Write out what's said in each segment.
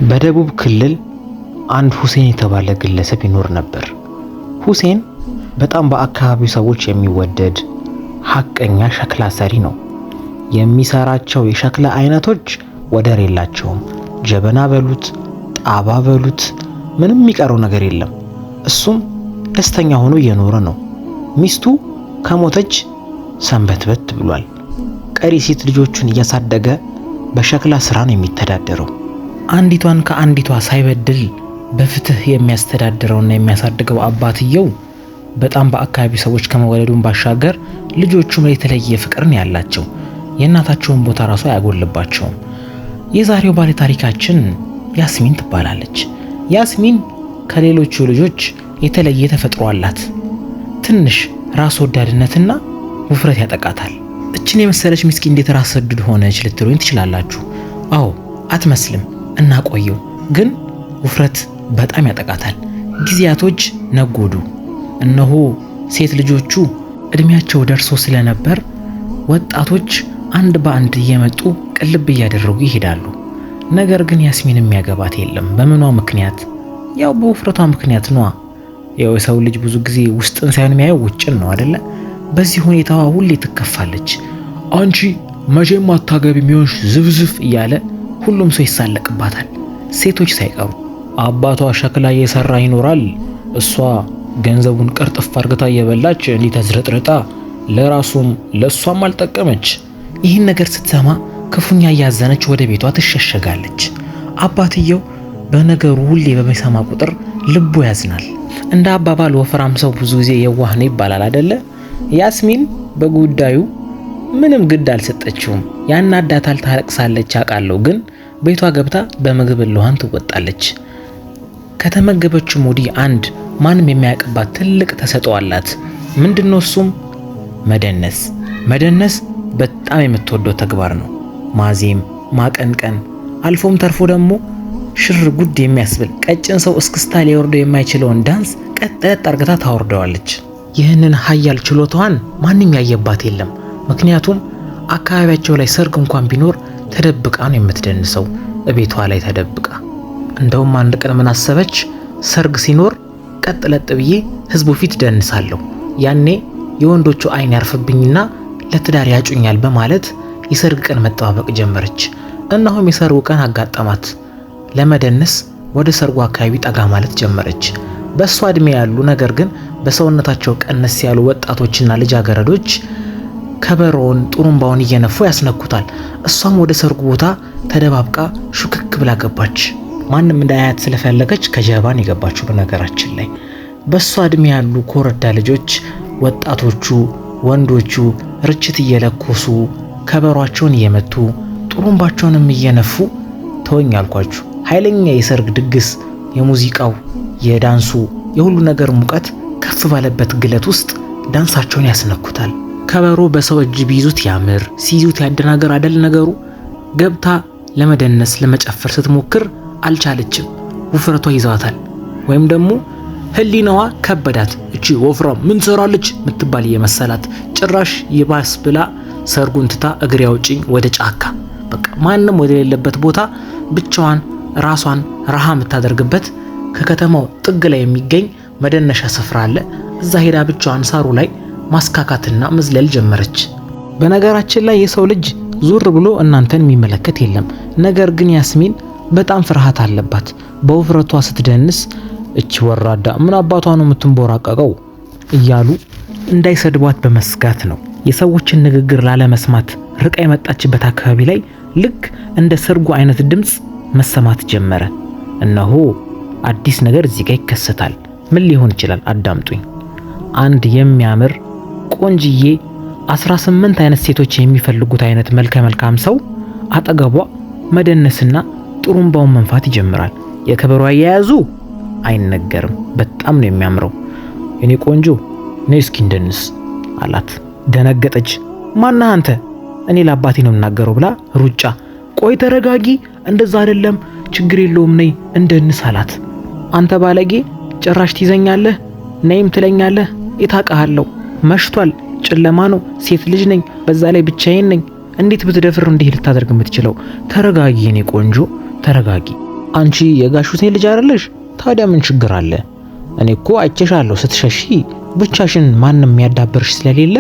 በደቡብ ክልል አንድ ሁሴን የተባለ ግለሰብ ይኖር ነበር። ሁሴን በጣም በአካባቢው ሰዎች የሚወደድ ሐቀኛ ሸክላ ሰሪ ነው። የሚሰራቸው የሸክላ አይነቶች ወደር የላቸውም። ጀበና በሉት፣ ጣባ በሉት፣ ምንም የሚቀረው ነገር የለም። እሱም ደስተኛ ሆኖ እየኖረ ነው። ሚስቱ ከሞተች ሰንበትበት ብሏል። ቀሪ ሴት ልጆቹን እያሳደገ በሸክላ ስራ ነው የሚተዳደረው። አንዲቷን ከአንዲቷ ሳይበድል በፍትህ የሚያስተዳድረውና የሚያሳድገው አባትየው በጣም በአካባቢው ሰዎች ከመወለዱን ባሻገር ልጆቹም የተለየ ፍቅርን ያላቸው፣ የእናታቸውን ቦታ ራሱ አያጎልባቸውም። የዛሬው ባለ ታሪካችን ያስሚን ትባላለች። ያስሚን ከሌሎቹ ልጆች የተለየ ተፈጥሮ አላት። ትንሽ ራስ ወዳድነትና ውፍረት ያጠቃታል። እችን የመሰለች ምስኪን እንዴት ራስ ወዳድ ሆነች ልትሉኝ ትችላላችሁ። አዎ አትመስልም እና ቆየው ግን ውፍረት በጣም ያጠቃታል። ጊዜያቶች ነጎዱ። እነሆ ሴት ልጆቹ እድሜያቸው ደርሶ ስለነበር ወጣቶች አንድ በአንድ እየመጡ ቅልብ እያደረጉ ይሄዳሉ። ነገር ግን ያስሚን የሚያገባት የለም። በምኗ ምክንያት? ያው በውፍረቷ ምክንያት ነው። ያው የሰው ልጅ ብዙ ጊዜ ውስጥን ሳይሆን የሚያየው ውጭን ነው አይደለ? በዚህ ሁኔታዋ ሁሌ ትከፋለች። አንቺ መቼም አታገቢ የሚሆንሽ ዝፍዝፍ እያለ ሁሉም ሰው ይሳለቅባታል፣ ሴቶች ሳይቀሩ። አባቷ ሸክላ እየሰራ ይኖራል፣ እሷ ገንዘቡን ቅርጥፍ አርግታ እየበላች እንዲህ ተዝረጥርጣ ለራሱም ለሷም አልጠቀመች። ይህን ነገር ስትሰማ ክፉኛ እያዘነች ወደ ቤቷ ትሸሸጋለች። አባትየው በነገሩ ሁሌ በሚሰማ ቁጥር ልቡ ያዝናል። እንደ አባባል ወፍራም ሰው ብዙ ጊዜ የዋህ ነው ይባላል አይደለ? ያስሚን በጉዳዩ ምንም ግድ አልሰጠችውም። ያናዳታል፣ ታለቅሳለች አውቃለሁ፣ ግን ቤቷ ገብታ በምግብ እልኋን ትወጣለች። ከተመገበችም ወዲህ አንድ ማንም የሚያውቅባት ትልቅ ተሰጥኦ አላት። ምንድነው እሱም? መደነስ። መደነስ በጣም የምትወደው ተግባር ነው። ማዜም፣ ማቀንቀን፣ አልፎም ተርፎ ደግሞ ሽር ጉድ የሚያስብል ቀጭን ሰው እስክስታ ሊወርደው የማይችለውን ዳንስ ቀጥታ አርግታ ታወርደዋለች። ይህንን ኃያል ችሎታዋን ማንም ያየባት የለም። ምክንያቱም አካባቢያቸው ላይ ሰርግ እንኳን ቢኖር ተደብቃ ነው የምትደንሰው፣ እቤቷ ላይ ተደብቃ። እንደውም አንድ ቀን ምን አሰበች? ሰርግ ሲኖር ቀጥ ለጥ ብዬ ህዝቡ ፊት ደንሳለሁ፣ ያኔ የወንዶቹ አይን ያርፍብኝና ለትዳር ያጩኛል በማለት የሰርግ ቀን መጠባበቅ ጀመረች። እነሆም የሰርጉ ቀን አጋጠማት። ለመደነስ ወደ ሰርጉ አካባቢ ጠጋ ማለት ጀመረች። በሷ እድሜ ያሉ ነገር ግን በሰውነታቸው ቀነስ ያሉ ወጣቶችና ልጃገረዶች ከበሮውን ጥሩምባውን እየነፉ ያስነኩታል። እሷም ወደ ሰርጉ ቦታ ተደባብቃ ሹክክ ብላ ገባች። ማንም እንዳያት ስለፈለገች ከጀርባን የገባችው። በነገራችን ላይ በሷ እድሜ ያሉ ኮረዳ ልጆች፣ ወጣቶቹ፣ ወንዶቹ ርችት እየለኮሱ ከበሯቸውን እየመቱ ጥሩምባቸውንም እየነፉ ተወኝ አልኳችሁ። ኃይለኛ የሰርግ ድግስ፣ የሙዚቃው፣ የዳንሱ፣ የሁሉ ነገር ሙቀት ከፍ ባለበት ግለት ውስጥ ዳንሳቸውን ያስነኩታል። ከበሮ በሰው እጅ ቢይዙት ያምር፣ ሲይዙት ያደናገር አይደል ነገሩ። ገብታ ለመደነስ ለመጨፈር ስትሞክር አልቻለችም። ውፍረቷ ይዛታል፣ ወይም ደግሞ ህሊናዋ ከበዳት። እቺ ወፍራም ምን ትሰራለች ምትባል የመሰላት ጭራሽ ይባስ ብላ ሰርጉን ትታ እግሬ አውጪኝ ወደ ጫካ፣ በቃ ማንም ወደ ሌለበት ቦታ ብቻዋን ራሷን ረሃ የምታደርግበት ከከተማው ጥግ ላይ የሚገኝ መደነሻ ስፍራ አለ። እዛ ሄዳ ብቻዋን ሳሩ ላይ ማስካካትና መዝለል ጀመረች። በነገራችን ላይ የሰው ልጅ ዙር ብሎ እናንተን የሚመለከት የለም። ነገር ግን ያስሚን በጣም ፍርሃት አለባት። በውፍረቷ ስትደንስ እቺ ወራዳ ምን አባቷ ነው የምትንቦራቀቀው እያሉ እንዳይሰድቧት በመስጋት ነው የሰዎችን ንግግር ላለመስማት ርቃ የመጣችበት አካባቢ ላይ ልክ እንደ ሰርጉ አይነት ድምጽ መሰማት ጀመረ። እነሆ አዲስ ነገር እዚህ ጋር ይከሰታል። ምን ሊሆን ይችላል? አዳምጡኝ። አንድ የሚያምር ቆንጅዬ 18 አይነት ሴቶች የሚፈልጉት አይነት መልከ መልካም ሰው አጠገቧ መደነስና ጥሩምባውን መንፋት ይጀምራል። የከበሮ አያያዙ አይነገርም፣ በጣም ነው የሚያምረው። እኔ ቆንጆ ነይ እስኪ እንደንስ አላት። ደነገጠች። ማነህ አንተ? እኔ ለአባቴ ነው የምናገረው ብላ ሩጫ። ቆይ ተረጋጊ፣ እንደዛ አይደለም፣ ችግር የለውም ነይ እንደንስ አላት። አንተ ባለጌ ጭራሽ ትይዘኛለህ፣ ነይም ትለኛለህ፣ እታውቃለሁ፣ መሽቷል፣ ጨለማ ነው፣ ሴት ልጅ ነኝ፣ በዛ ላይ ብቻዬን ነኝ፣ እንዴት ብትደፍር እንዲህ ልታደርግ የምትችለው? ተረጋጊ የኔ ቆንጆ ተረጋጊ። አንቺ የጋሹቴ ልጅ አይደለሽ? ታዲያ ምን ችግር አለ? እኔ እኮ አይቼሻለሁ ስትሸሺ ብቻሽን ማንም የሚያዳብርሽ ስለሌለ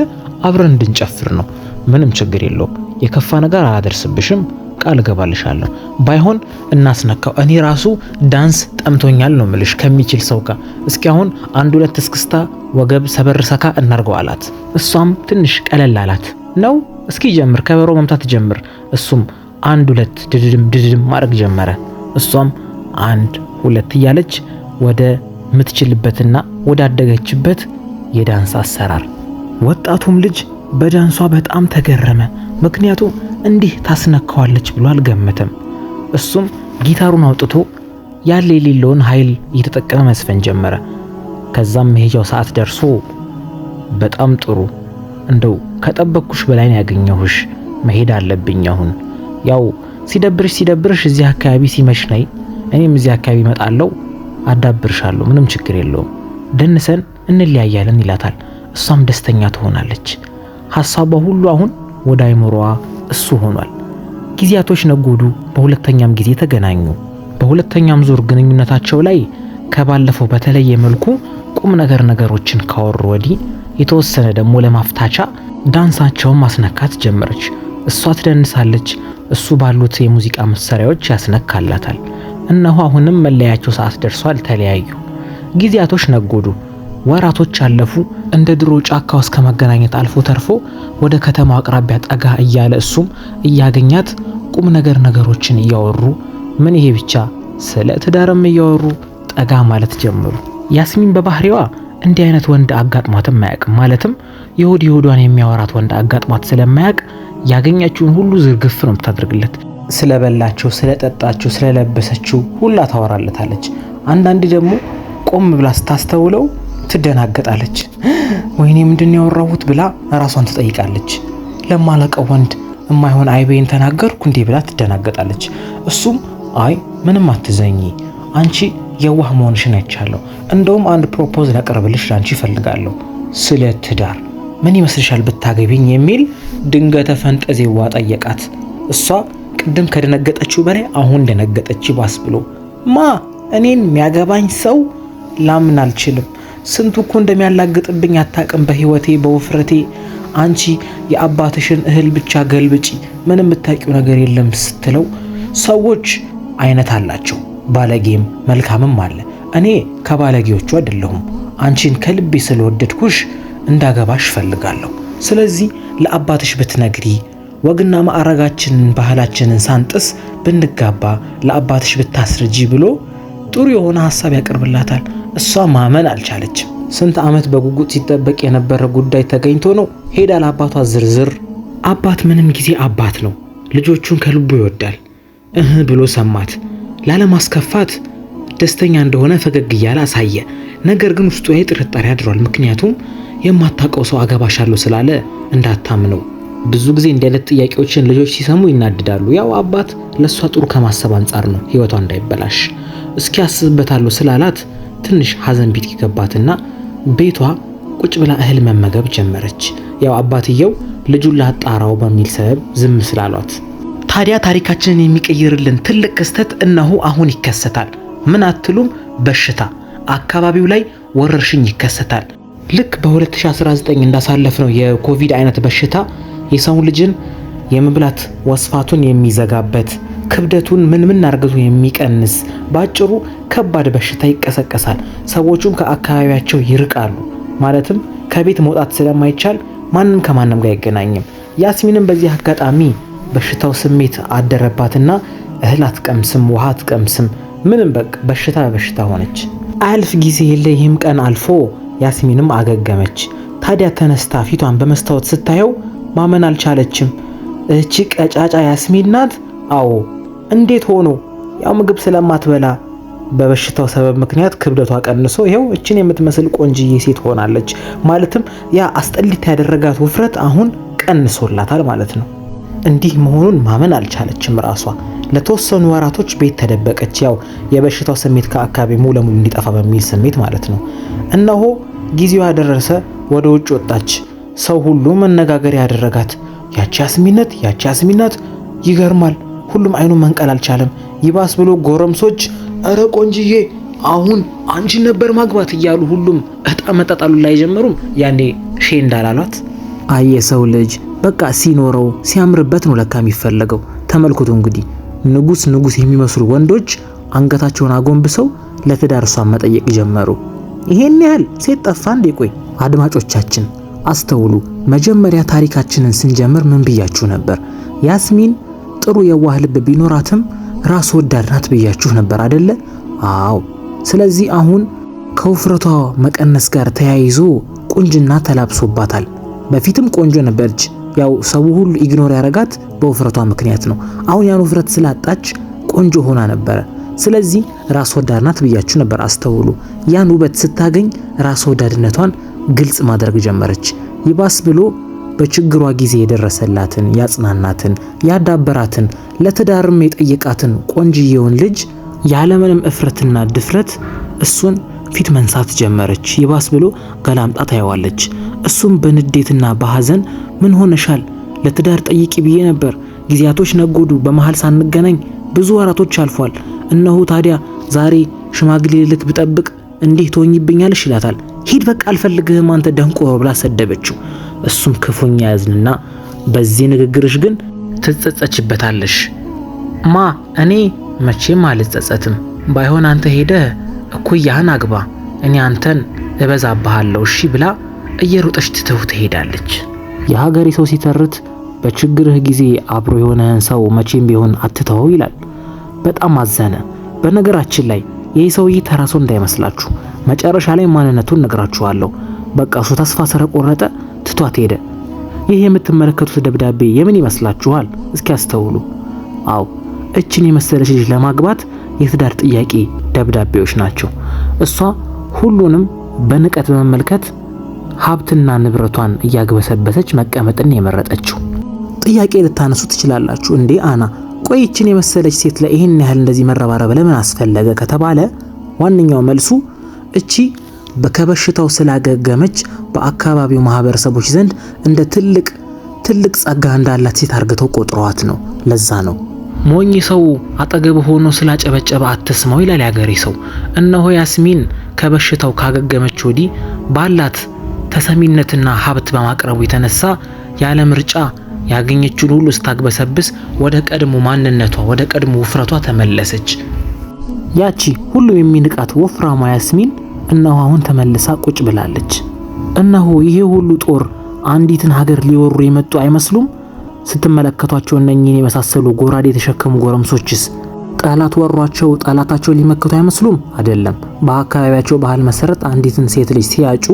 አብረን እንድንጨፍር ነው። ምንም ችግር የለውም። የከፋ ነገር አላደርስብሽም፣ ቃል እገባልሻለሁ። ባይሆን እናስነካው። እኔ ራሱ ዳንስ ጠምቶኛል ነው ምልሽ ከሚችል ሰው ጋር። እስኪ አሁን 1-2 እስክስታ ወገብ ሰበር ሰካ እናርገው አላት። እሷም ትንሽ ቀለል አላት ነው። እስኪ ጀምር፣ ከበሮ መምታት ጀምር። እሱም 1-2 ድድም ማድረግ ጀመረ። እሷም 1-2 እያለች ወደ ምትችልበትና ወዳደገችበት የዳንስ አሰራር። ወጣቱም ልጅ በዳንሷ በጣም ተገረመ። ምክንያቱም እንዲህ ታስነካዋለች ብሎ አልገመተም። እሱም ጊታሩን አውጥቶ ያለ የሌለውን ኃይል እየተጠቀመ መስፈን ጀመረ። ከዛም መሄጃው ሰዓት ደርሶ በጣም ጥሩ፣ እንደው ከጠበቅኩሽ በላይ ነው ያገኘሁሽ፣ መሄድ አለብኝ አሁን። ያው ሲደብርሽ እዚህ አካባቢ ሲመሽ ነይ፣ እኔም እዚህ አካባቢ እመጣለሁ፣ አዳብርሻለሁ፣ ምንም ችግር የለውም፣ ደንሰን እንለያያለን ይላታል። እሷም ደስተኛ ትሆናለች። ሐሳቧ ሁሉ አሁን ወደ አይምሮዋ እሱ ሆኗል። ጊዜያቶች ነጎዱ። በሁለተኛም ጊዜ ተገናኙ። በሁለተኛም ዙር ግንኙነታቸው ላይ ከባለፈው በተለየ መልኩ ቁም ነገሮችን ካወሩ ወዲህ የተወሰነ ደግሞ ለማፍታቻ ዳንሳቸውን ማስነካት ጀመረች። እሷ ትደንሳለች፣ እሱ ባሉት የሙዚቃ መሳሪያዎች ያስነካላታል። እነሆ አሁንም መለያቸው ሰዓት ደርሷል። ተለያዩ። ጊዜያቶች ነጎዱ። ወራቶች አለፉ። እንደ ድሮ ጫካ ውስጥ ከመገናኘት አልፎ ተርፎ ወደ ከተማው አቅራቢያ ጠጋ እያለ እሱም እያገኛት ቁም ነገሮችን እያወሩ ምን ይሄ ብቻ ስለ ትዳርም እያወሩ ጠጋ ማለት ጀመሩ። ያስሚን በባህሪዋ እንዲህ አይነት ወንድ አጋጥሟትም አያውቅም። ማለትም የሆዷን የሚያወራት ወንድ አጋጥሟት ስለማያውቅ ያገኘችውን ሁሉ ዝርግፍ ነው የምታደርግለት። ስለበላቸው፣ ስለጠጣቸው፣ ስለለበሰችው ሁላ ታወራለታለች። አንዳንዴ ደግሞ ቆም ብላ ስታስተውለው ትደናገጣለች። ወይኔ ምንድነው ያወራሁት ብላ ራሷን ትጠይቃለች። ለማለቀው ወንድ የማይሆን አይቤን ተናገርኩ እንዴ ብላ ትደናገጣለች። እሱም አይ ምንም አትዘኚ፣ አንቺ የዋህ መሆንሽን አይቻለሁ። እንደውም አንድ ፕሮፖዝ ላቀርብልሽ ላንቺ ፈልጋለሁ። ስለ ትዳር ምን ይመስልሻል ብታገቢኝ የሚል ድንገተ ፈንጠዜዋ ጠየቃት። እሷ ቅድም ከደነገጠችው በላይ አሁን ደነገጠች ባስ ብሎ። እኔን የሚያገባኝ ሰው ላምን አልችልም። ስንቱ እኮ እንደሚያላግጥብኝ አታውቅም በህይወቴ በውፍረቴ። አንቺ የአባትሽን እህል ብቻ ገልብጪ፣ ምንም የምታውቂው ነገር የለም ስትለው፣ ሰዎች አይነት አላቸው፣ ባለጌም መልካምም አለ። እኔ ከባለጌዎቹ አይደለሁም። አንቺን ከልቤ ስለወደድኩሽ እንዳገባሽ ፈልጋለሁ። ስለዚህ ለአባትሽ ብትነግሪ፣ ወግና ማዕረጋችንን ባህላችንን ሳንጥስ ብንጋባ ለአባትሽ ብታስረጂ ብሎ ጥሩ የሆነ ሐሳብ ያቀርብላታል። እሷ ማመን አልቻለችም። ስንት ዓመት በጉጉት ሲጠበቅ የነበረ ጉዳይ ተገኝቶ ነው። ሄዳ ለአባቷ ዝርዝር። አባት ምንም ጊዜ አባት ነው፣ ልጆቹን ከልቡ ይወዳል ብሎ ሰማት። ላለማስከፋት ደስተኛ እንደሆነ ፈገግ እያለ አሳየ። ነገር ግን ውስጡ ላይ ጥርጣሬ አድሯል። ምክንያቱም የማታውቀው ሰው አገባሻለሁ ስላለ እንዳታምነው። ብዙ ጊዜ እንዲህ አይነት ጥያቄዎችን ልጆች ሲሰሙ ይናድዳሉ። ያው አባት ለሷ ጥሩ ከማሰብ አንጻር ነው፣ ህይወቷ እንዳይበላሽ። እስኪ አስብበታለሁ ስላላት ትንሽ ሐዘን ቢት ይገባትና ቤቷ ቁጭ ብላ እህል መመገብ ጀመረች። ያው አባትየው ልጁን ላጣራው በሚል ሰበብ ዝም ስላሏት፣ ታዲያ ታሪካችንን የሚቀይርልን ትልቅ ክስተት እነሆ አሁን ይከሰታል። ምን አትሉም? በሽታ፣ አካባቢው ላይ ወረርሽኝ ይከሰታል። ልክ በ2019 እንዳሳለፍነው የኮቪድ አይነት በሽታ የሰው ልጅን የመብላት ወስፋቱን የሚዘጋበት ክብደቱን ምን አርግቶ የሚቀንስ ባጭሩ ከባድ በሽታ ይቀሰቀሳል። ሰዎቹም ከአካባቢያቸው ይርቃሉ። ማለትም ከቤት መውጣት ስለማይቻል ማንም ከማንም ጋር አይገናኝም። ያስሚንም በዚህ አጋጣሚ በሽታው ስሜት አደረባትና እህል አትቀምስም፣ ውሃ አትቀምስም፣ ምንም በቃ በሽታ ሆነች። አልፍ ጊዜ የለ ይህም ቀን አልፎ ያስሚንም አገገመች። ታዲያ ተነስታ ፊቷን በመስታወት ስታየው ማመን አልቻለችም። እቺ ቀጫጫ ያስሚን ናት? አዎ። እንዴት ሆኖ? ያው ምግብ ስለማትበላ በበሽታው ሰበብ ምክንያት ክብደቷ ቀንሶ ይሄው እችን የምትመስል ቆንጂዬ ሴት ሆናለች። ማለትም ያ አስጠሊታ ያደረጋት ውፍረት አሁን ቀንሶላታል ማለት ነው። እንዲህ መሆኑን ማመን አልቻለችም ራሷ። ለተወሰኑ ወራቶች ቤት ተደበቀች። ያው የበሽታው ስሜት ከአካባቢ ሙሉ ለሙሉ እንዲጠፋ በሚል ስሜት ማለት ነው። እነሆ ጊዜዋ ደረሰ። ወደ ውጭ ወጣች። ሰው ሁሉ መነጋገሪያ ያደረጋት ያቺ ያስሚነት ይገርማል። ሁሉም አይኑን መንቀል አልቻለም። ይባስ ብሎ ጎረምሶች እረ ቆንጅዬ አሁን አንቺን ነበር ማግባት እያሉ ሁሉም እጣ መጣጣሉ ላይ ጀመሩም። ያኔ ሼ እንዳላሏት አየሰው ልጅ በቃ ሲኖረው ሲያምርበት ነው ለካ የሚፈለገው። ተመልክቶ እንግዲህ ንጉስ የሚመስሉ ወንዶች አንገታቸውን አጎንብሰው ለትዳር እሷን መጠየቅ ጀመሩ። ይሄን ያህል ሴት ጠፋ እንዴ? ቆይ አድማጮቻችን አስተውሉ። መጀመሪያ ታሪካችንን ስንጀምር ምን ብያችሁ ነበር? ያስሚን ጥሩ የዋህ ልብ ቢኖራትም ራስ ወዳድ ናት ብያችሁ ነበር አይደለ? አዎ። ስለዚህ አሁን ከውፍረቷ መቀነስ ጋር ተያይዞ ቁንጅና ተላብሶባታል። በፊትም ቆንጆ ነበርች። ያው ሰው ሁሉ ኢግኖር ያረጋት በውፍረቷ ምክንያት ነው። አሁን ያን ውፍረት ስላጣች ቆንጆ ሆና ነበረ። ስለዚህ ራስ ወዳድ ናት ብያችሁ ነበር። አስተውሉ። ያን ውበት ስታገኝ ራስ ወዳድነቷን ግልጽ ማድረግ ጀመረች። ይባስ ብሎ በችግሯ ጊዜ የደረሰላትን ያጽናናትን ያዳበራትን ለትዳርም የጠየቃትን ቆንጅየውን ልጅ ያለምንም እፍረትና ድፍረት እሱን ፊት መንሳት ጀመረች። ይባስ ብሎ ገላምጣ ታየዋለች። እሱም በንዴትና በሐዘን ምን ሆነሻል? ለትዳር ጠይቂ ብዬ ነበር። ጊዜያቶች ነጎዱ። በመሃል ሳንገናኝ ብዙ ወራቶች አልፏል። እነሆ ታዲያ ዛሬ ሽማግሌ ልክ ብጠብቅ እንዴት ትሆኝብኛለሽ? ይላታል። ሂድ በቃ አልፈልግህም አንተ ደንቆሮ ብላ ሰደበችው። እሱም ክፉኛ ያዝንና በዚህ ንግግርሽ ግን ትጸጸችበታለሽ። እኔ መቼም አልጸጸትም። ባይሆን አንተ ሄደህ እኩያህን አግባ፣ እኔ አንተን እበዛብሃለሁ እሺ ብላ እየሮጠች ትተው ትሄዳለች። የሀገሬ ሰው ሲተርት በችግርህ ጊዜ አብሮ የሆነህን ሰው መቼም ቢሆን አትተው ይላል። በጣም አዘነ። በነገራችን ላይ ይህ ሰውዬ ተራ ሰው እንዳይመስላችሁ፣ መጨረሻ ላይ ማንነቱን ነግራችኋለሁ። በቃ እሱ ተስፋ ስለቆረጠ ትቷት ሄደ። ይህ የምትመለከቱት ደብዳቤ የምን ይመስላችኋል? እስኪ አስተውሉ። አዎ እችን የመሰለች ልጅ ለማግባት የትዳር ጥያቄ ደብዳቤዎች ናቸው። እሷ ሁሉንም በንቀት በመመልከት ሀብትና ንብረቷን እያግበሰበሰች መቀመጥን የመረጠችው። ጥያቄ ልታነሱ ትችላላችሁ። እንዴ አና ቆይ እችን የመሰለች ሴት ላይ ይሄን ያህል እንደዚህ መረባረብ ለምን አስፈለገ ከተባለ ዋነኛው መልሱ እቺ ከበሽታው ስላገገመች በአካባቢው ማህበረሰቦች ዘንድ እንደ ትልቅ ጸጋ እንዳላት ሴት አርግተው ቆጥረዋት ነው። ለዛ ነው ሞኝ ሰው አጠገብ ሆኖ ስላጨበጨበ አትስማው ይላል ያገሬ ሰው። እነሆ ያስሚን ከበሽታው ካገገመች ወዲህ ባላት ተሰሚነትና ሀብት በማቅረቡ የተነሳ ያለ ምርጫ ያገኘችውን ሁሉ ስታግበሰብስ ወደ ቀድሞ ማንነቷ ወደ ቀድሞ ውፍረቷ ተመለሰች። ያቺ ሁሉም የሚንቃት ወፍራማ ያስሚን እነሆ አሁን ተመልሳ ቁጭ ብላለች። እነሆ ይሄ ሁሉ ጦር አንዲትን ሀገር ሊወሩ የመጡ አይመስሉም? ስትመለከቷቸው እነኚህን የመሳሰሉ ጎራዴ የተሸከሙ ጎረምሶችስ ጠላት ወሯቸው ጠላታቸው ሊመክቱ አይመስሉም? አይደለም። በአካባቢያቸው ባህል መሰረት አንዲትን ሴት ልጅ ሲያጩ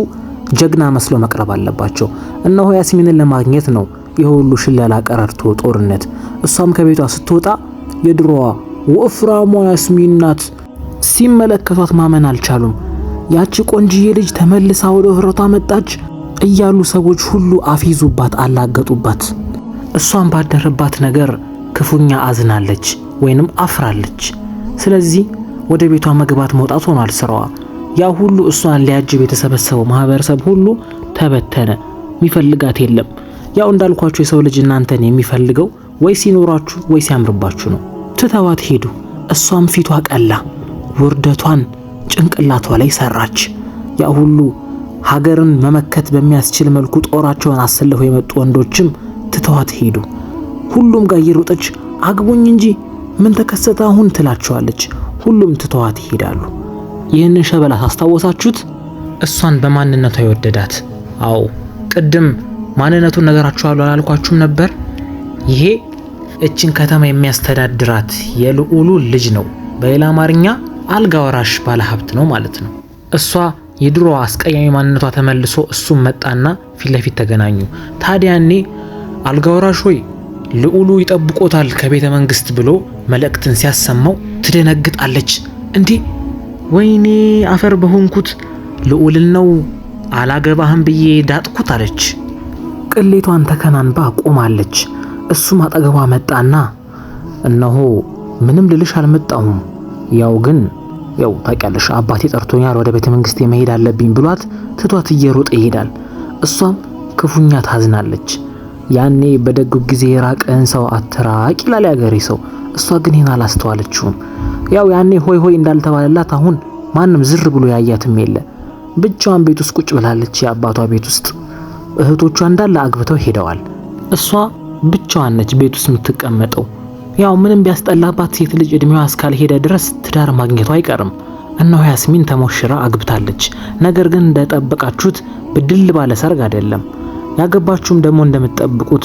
ጀግና መስሎ መቅረብ አለባቸው። እነሆ ያስሚንን ለማግኘት ነው የሁሉ ሽለላ ቀረርቶ ጦርነት። እሷም ከቤቷ ስትወጣ የድሮዋ ወፍራሟ ያስሚን ናት። ሲመለከቷት ማመን አልቻሉም። ያቺ ቆንጂዬ ልጅ ተመልሳ ወደ ውፍረቷ መጣች እያሉ ሰዎች ሁሉ አፊዙባት፣ አላገጡባት። እሷም ባደረባት ነገር ክፉኛ አዝናለች ወይንም አፍራለች። ስለዚህ ወደ ቤቷ መግባት መውጣት ሆኗል ስራዋ። ያ ሁሉ እሷን ሊያጅብ የተሰበሰበው ማህበረሰብ ሁሉ ተበተነ። የሚፈልጋት የለም። ያው እንዳልኳችሁ የሰው ልጅ እናንተን የሚፈልገው ወይ ሲኖራችሁ ወይ ሲያምርባችሁ ነው። ትተዋት ሄዱ። እሷም ፊቷ ቀላ፣ ውርደቷን ጭንቅላቷ ላይ ሰራች። ያ ሁሉ ሀገርን መመከት በሚያስችል መልኩ ጦራቸውን አሰልፈው የመጡ ወንዶችም ትተዋት ሄዱ። ሁሉም ጋር እየሮጠች አግቡኝ እንጂ ምን ተከሰተ አሁን ትላቸዋለች። ሁሉም ትተዋት ይሄዳሉ። ይህንን ሸበላ አስታወሳችሁት? እሷን በማንነቷ የወደዳት። አዎ ቅድም ማንነቱን ነገራችኋለሁ አላልኳችሁም ነበር? ይሄ እችን ከተማ የሚያስተዳድራት የልዑሉ ልጅ ነው። በሌላ አማርኛ አልጋ ወራሽ ባለሀብት ነው ማለት ነው። እሷ የድሮ አስቀያሚ ማንነቷ ተመልሶ እሱም መጣና ፊት ለፊት ተገናኙ። ታዲያ እኔ አልጋ ወራሽ ሆይ ልዑሉ ይጠብቆታል ከቤተ መንግስት ብሎ መልእክትን ሲያሰማው ትደነግጣለች። እንዴ ወይኔ አፈር በሆንኩት ልዑልን ነው አላገባህም ብዬ ዳጥኩት አለች። ቅሌቷን ተከናንባ ቆማለች። እሱም አጠገቧ መጣና እነሆ ምንም ልልሽ አልመጣሁም፣ ያው ታውቂያለሽ አባቴ ጠርቶኛል ወደ ቤተ መንግስት መሄድ አለብኝ ብሏት ትቷት እየሮጠ ይሄዳል። እሷም ክፉኛ ታዝናለች። ያኔ በደጉ ጊዜ የራቀን ሰው አትራቅ ይላል ያገሬ ሰው። እሷ ግን ይህን አላስተዋለችውም። ያው ያኔ ሆይ ሆይ እንዳልተባለላት አሁን ማንም ዝር ብሎ ያያትም የለ። ብቻዋን ቤት ውስጥ ቁጭ ብላለች፣ የአባቷ ቤት ውስጥ። እህቶቿ እንዳለ አግብተው ሄደዋል። እሷ ብቻዋን ነች ቤት ውስጥ የምትቀመጠው። ያው ምንም ቢያስጠላባት ሴት ልጅ እድሜዋ እስካልሄደ ድረስ ትዳር ማግኘቷ አይቀርም። እነሆ ያስሚን ተሞሽራ አግብታለች። ነገር ግን እንደጠበቃችሁት ብድል ባለ ሰርግ አይደለም። ያገባችሁም ደግሞ እንደምትጠብቁት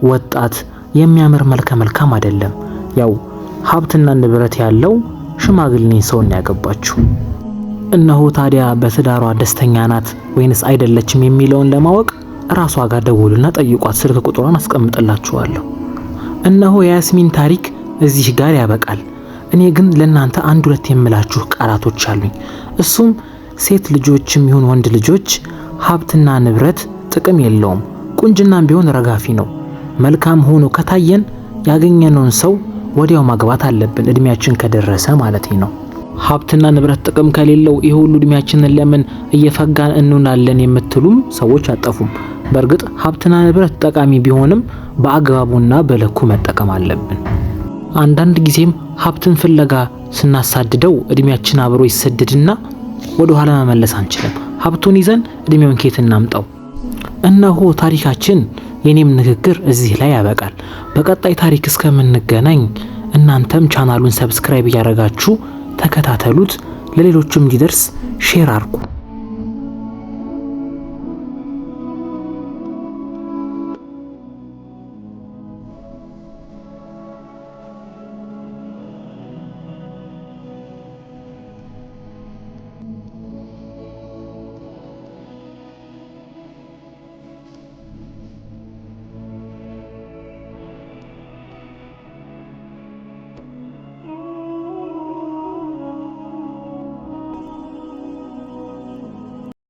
ወጣት የሚያምር መልከ መልካም አይደለም። ያው ሀብትና ንብረት ያለው ሽማግሌ ሰውን ያገባችሁ። እነሆ ታዲያ በትዳሯ ደስተኛ ናት ወይንስ አይደለችም የሚለውን ለማወቅ ራሷ ጋር ደውሉና ጠይቋት። ስልክ ቁጥሯን አስቀምጥላችኋለሁ። እነሆ የያስሚን ታሪክ እዚህ ጋር ያበቃል። እኔ ግን ለእናንተ አንድ ሁለት የምላችሁ ቃላቶች አሉኝ። እሱም ሴት ልጆችም ይሁን ወንድ ልጆች ሀብትና ንብረት ጥቅም የለውም። ቁንጅናም ቢሆን ረጋፊ ነው። መልካም ሆኖ ከታየን ያገኘነውን ሰው ወዲያው ማግባት አለብን፣ እድሜያችን ከደረሰ ማለት ነው። ሀብትና ንብረት ጥቅም ከሌለው ይሄ ሁሉ እድሜያችንን ለምን እየፈጋን እንውላለን የምትሉም ሰዎች አጠፉም። በእርግጥ ሀብትና ንብረት ጠቃሚ ቢሆንም በአግባቡና በልኩ መጠቀም አለብን። አንዳንድ ጊዜም ሀብትን ፍለጋ ስናሳድደው እድሜያችን አብሮ ይሰደድና ወደ ኋላ መመለስ አንችልም። ሀብቱን ይዘን እድሜውን ከየት እናምጣው? እነሆ ታሪካችን፣ የኔም ንግግር እዚህ ላይ ያበቃል። በቀጣይ ታሪክ እስከምንገናኝ እናንተም ቻናሉን ሰብስክራይብ እያደረጋችሁ ተከታተሉት። ለሌሎችም እንዲደርስ ሼር አድርጉ።